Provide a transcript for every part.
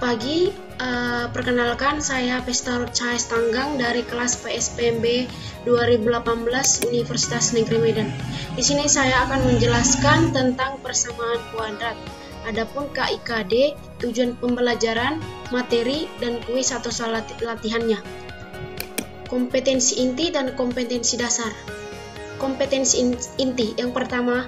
pagi, perkenalkan saya Pesta Ruth Cahaya Stanggang dari kelas PSPMB 2018 Universitas Negeri Medan. Di sini saya akan menjelaskan tentang persamaan kuadrat. Adapun KIKD, tujuan pembelajaran, materi, dan kuis atau soal latihannya. Kompetensi inti dan kompetensi dasar. Kompetensi inti yang pertama,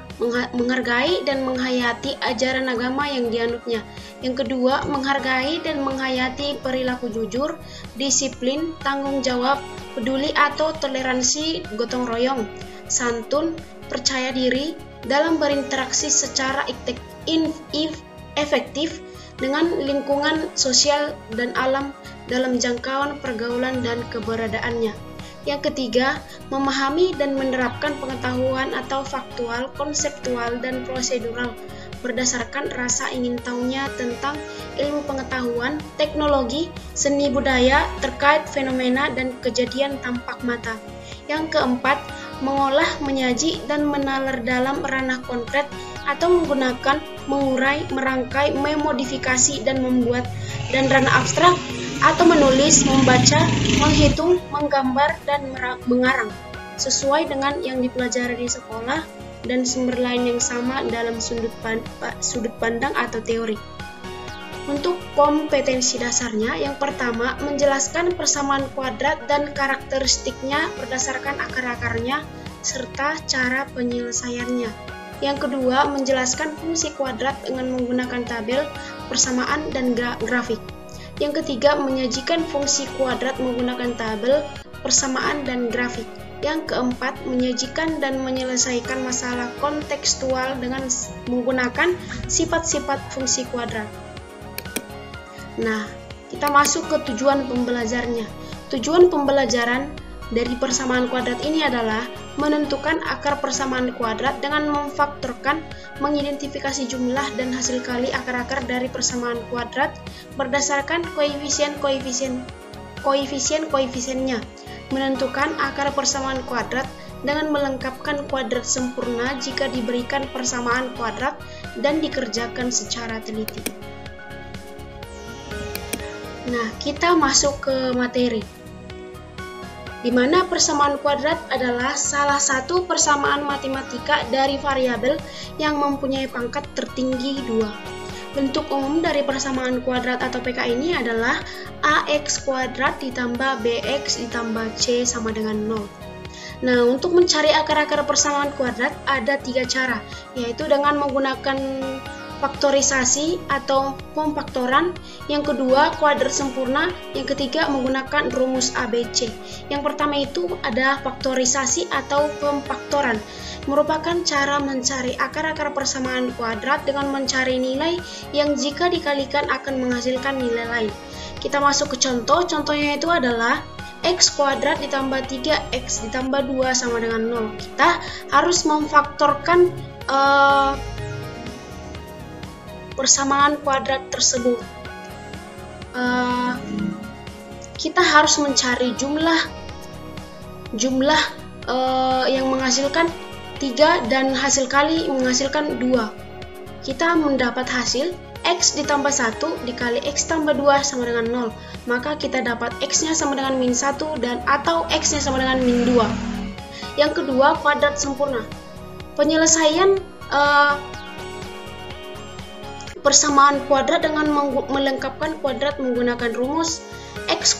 menghargai dan menghayati ajaran agama yang dianutnya. Yang kedua, menghargai dan menghayati perilaku jujur, disiplin, tanggung jawab, peduli atau toleransi, gotong royong, santun, percaya diri dalam berinteraksi secara efektif dengan lingkungan sosial dan alam dalam jangkauan pergaulan dan keberadaannya. Yang ketiga, memahami dan menerapkan pengetahuan atau faktual, konseptual, dan prosedural berdasarkan rasa ingin tahunya tentang ilmu pengetahuan, teknologi, seni budaya terkait fenomena dan kejadian tampak mata. Yang keempat, mengolah, menyaji, dan menalar dalam ranah konkret atau menggunakan, mengurai, merangkai, memodifikasi, dan membuat, dan ranah abstrak atau menulis, membaca, menghitung, menggambar, dan mengarang sesuai dengan yang dipelajari di sekolah dan sumber lain yang sama dalam sudut pandang atau teori. Untuk kompetensi dasarnya, yang pertama, menjelaskan persamaan kuadrat dan karakteristiknya berdasarkan akar-akarnya serta cara penyelesaiannya. Yang kedua, menjelaskan fungsi kuadrat dengan menggunakan tabel, persamaan, dan grafik. Yang ketiga, menyajikan fungsi kuadrat menggunakan tabel, persamaan, dan grafik. Yang keempat, menyajikan dan menyelesaikan masalah kontekstual dengan menggunakan sifat-sifat fungsi kuadrat. Nah, kita masuk ke tujuan pembelajarnya. Tujuan pembelajaran dari persamaan kuadrat ini adalah menentukan akar persamaan kuadrat dengan memfaktorkan, mengidentifikasi jumlah dan hasil kali akar-akar dari persamaan kuadrat berdasarkan koefisien-koefisiennya, menentukan akar persamaan kuadrat dengan melengkapkan kuadrat sempurna jika diberikan persamaan kuadrat dan dikerjakan secara teliti. Nah, kita masuk ke materi, di mana persamaan kuadrat adalah salah satu persamaan matematika dari variabel yang mempunyai pangkat tertinggi 2. Bentuk umum dari persamaan kuadrat atau PK ini adalah AX kuadrat ditambah BX ditambah C sama dengan 0. Nah, untuk mencari akar-akar persamaan kuadrat ada 3 cara, yaitu dengan menggunakan faktorisasi atau pemfaktoran, yang kedua kuadrat sempurna, yang ketiga menggunakan rumus ABC. Yang pertama itu ada faktorisasi atau pemfaktoran, merupakan cara mencari akar-akar persamaan kuadrat dengan mencari nilai yang jika dikalikan akan menghasilkan nilai lain. Kita masuk ke contoh, contohnya itu adalah X kuadrat ditambah 3X ditambah 2 sama dengan 0. Kita harus memfaktorkan persamaan kuadrat tersebut. Kita harus mencari jumlah yang menghasilkan 3 dan hasil kali menghasilkan 2. Kita mendapat hasil X ditambah 1 dikali X tambah 2 sama dengan 0. Maka kita dapat X-nya sama dengan min 1 dan atau X-nya sama dengan min 2. Yang kedua, kuadrat sempurna. Penyelesaian persamaan kuadrat dengan melengkapkan kuadrat menggunakan rumus X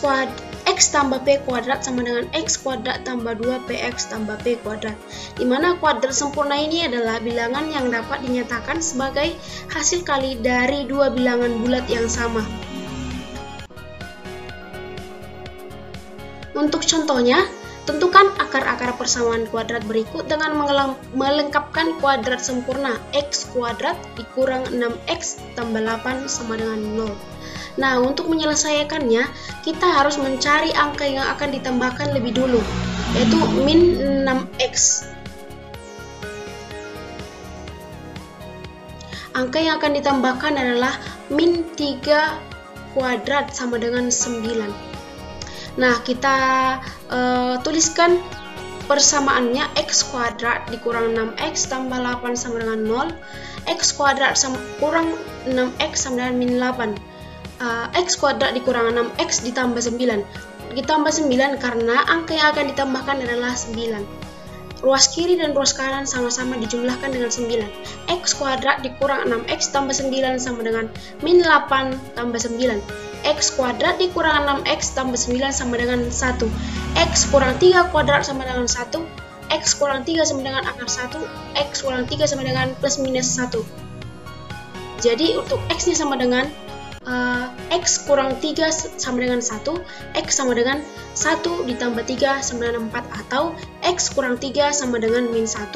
tambah P kuadrat sama dengan X kuadrat tambah 2PX tambah P kuadrat, di mana kuadrat sempurna ini adalah bilangan yang dapat dinyatakan sebagai hasil kali dari dua bilangan bulat yang sama. Untuk contohnya, tentukan akar-akar persamaan kuadrat berikut dengan melengkapkan kuadrat sempurna X kuadrat dikurang 6X tambah 8 sama dengan 0. Nah, untuk menyelesaikannya, kita harus mencari angka yang akan ditambahkan lebih dulu, yaitu min 6X. Angka yang akan ditambahkan adalah min 3 kuadrat sama dengan 9. Nah, kita tuliskan persamaannya X kuadrat dikurang 6X tambah 8 sama dengan 0. X kuadrat kurang 6X sama dengan min 8. X kuadrat dikurang 6X ditambah 9. Ditambah 9 karena angka yang akan ditambahkan adalah 9. Ruas kiri dan ruas kanan sama-sama dijumlahkan dengan 9. X kuadrat dikurang 6X tambah 9 sama dengan min 8 tambah 9. X kuadrat dikurang 6X tambah 9 sama dengan 1. X kurang 3 kuadrat sama dengan 1. X kurang 3 sama dengan akar 1. X kurang 3 sama dengan plus minus 1. Jadi untuk X nya sama dengan X kurang 3 sama dengan 1. X sama dengan 1 ditambah 3 sama dengan 4. Atau X kurang 3 sama dengan min 1.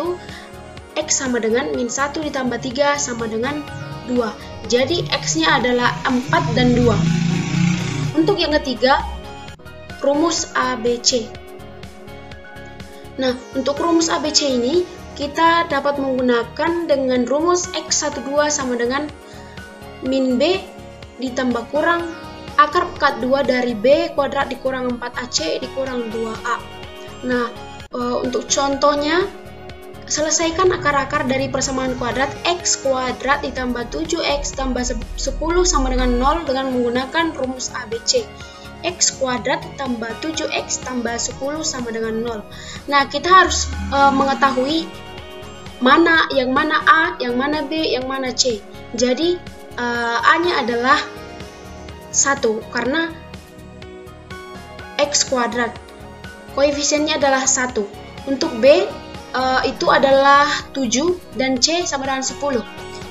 X sama dengan min 1 ditambah 3 sama dengan 2. Jadi X nya adalah 4 dan 2. Untuk yang ketiga, rumus ABC. Nah, untuk rumus ABC ini, kita dapat menggunakan dengan rumus X12 sama dengan min B ditambah kurang akar pekat 2 dari B kuadrat dikurang 4AC dikurang 2A. Nah, untuk contohnya, selesaikan akar-akar dari persamaan kuadrat X kuadrat ditambah 7X tambah 10 sama dengan 0 dengan menggunakan rumus ABC. X kuadrat tambah 7X tambah 10 sama dengan 0. Nah, kita harus mengetahui yang mana A, yang mana B, yang mana C. Jadi, A-nya adalah 1 karena X kuadrat. Koefisiennya adalah 1. Untuk B, itu adalah 7 dan C sama dengan 10.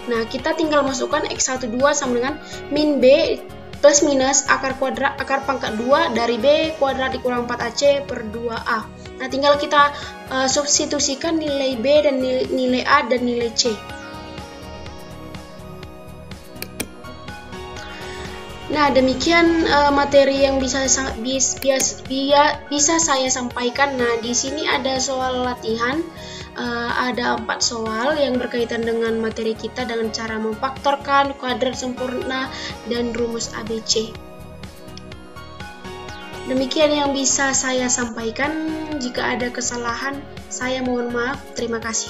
Nah, kita tinggal masukkan X12 sama dengan min B plus minus akar pangkat 2 dari B kuadrat dikurang 4AC per 2A. Nah, tinggal kita substitusikan nilai B dan nilai A dan nilai C. Nah, demikian materi yang bisa saya sampaikan. Nah, di sini ada soal latihan, ada 4 soal yang berkaitan dengan materi kita dengan cara memfaktorkan, kuadrat sempurna, dan rumus ABC. Demikian yang bisa saya sampaikan. Jika ada kesalahan, saya mohon maaf. Terima kasih.